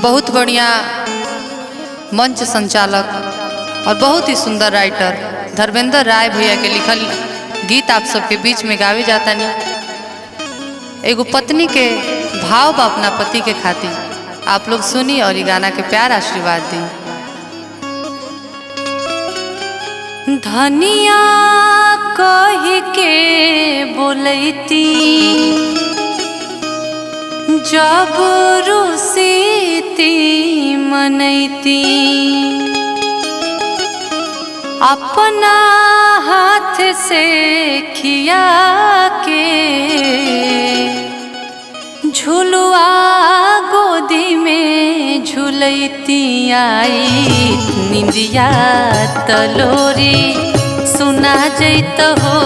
बहुत बढ़िया मंच संचालक और बहुत ही सुंदर राइटर धर्मेंद्र राय भैया के लिखल गीत आप सबके बीच में गावे जाता नहीं। एगो पत्नी के भाव बा अपना पति के खातिर आप लोग सुनी और ये गाना के प्यार आशीर्वाद दी। धनिया कह के बोलती जब रुसीती मनैती अपना हाथ से खिया के झुलुआ गोदी में झुलैती आई निंदिया तलोरी सुना जैत हो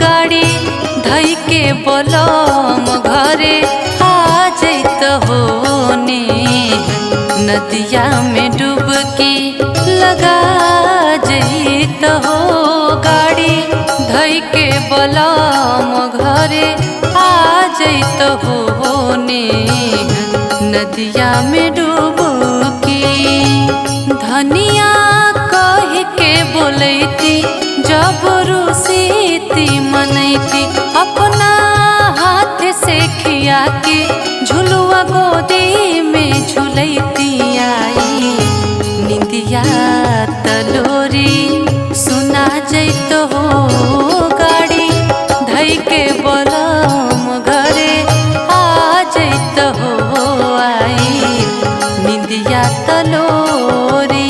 गाड़ी धई के बोलम घरे आ जैत हो ने नदिया में डुबकी लगा जैत हो गाड़ी धई के बोलम घरे आ जैत हो ने नदिया में डुबकी। धनिया कह के बोलती जब रुसीती मनैती अपना हाथ से खिया के झुलुआ गोदी में झुलैती आई निंदिया तलोरी सुना जैत हो गाड़ी धई के बोलम घरे आ जैत हो आई निंदिया तलोरी।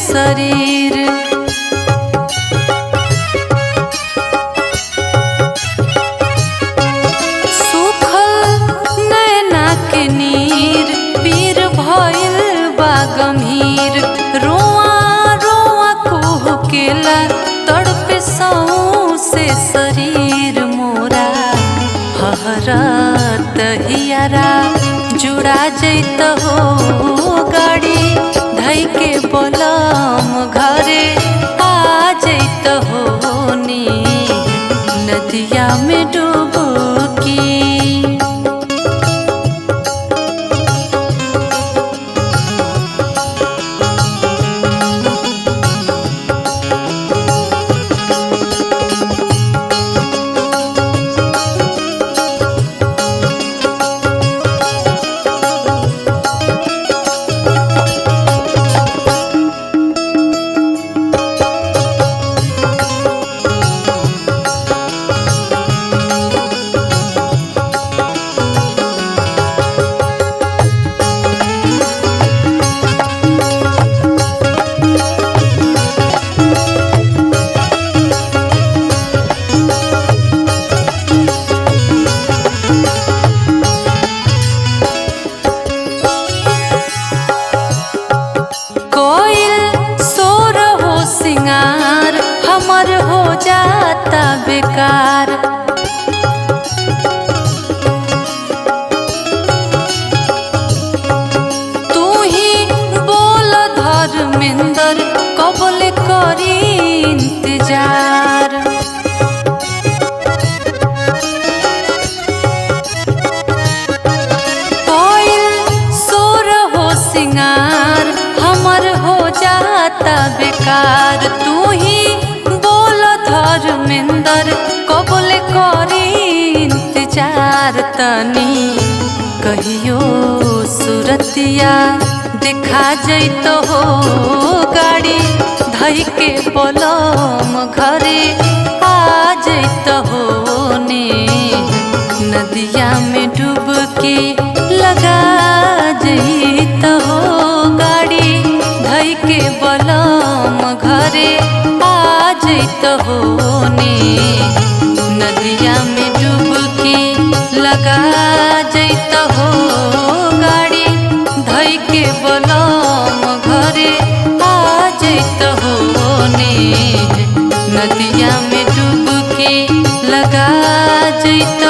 शरीर सूखल नैना के नीर पीर भइल बा गंभीर रोआ रोआ कुहकेला तड़पे सौंसे शरीर मोरा हहरत हियरा जुड़ा जैत हो गाड़ी धई के बोलम घरे आ जैत हो नी नदिया में डुबकी। हमर हो जाता बेकार तू ही बोल धर्मेंद्र कबल करी इंतजार कोयल सोर हो सिंगार हमर हो जाता बेकार तू ही धर्मेंद्र कबल करी इंतजार तनी कहियो सूरतिया देखा जैत हो गाड़ी धई के बोलम घरे आ जैत होने नदिया में डुबकी लगा जैत हो गाड़ी धई के बलम घरे आ जैत होने नदिया में डुबकी लगा जैत हो गाड़ी धई के बलम घरे आ जैत होने नदिया में डुबकी लगा जैत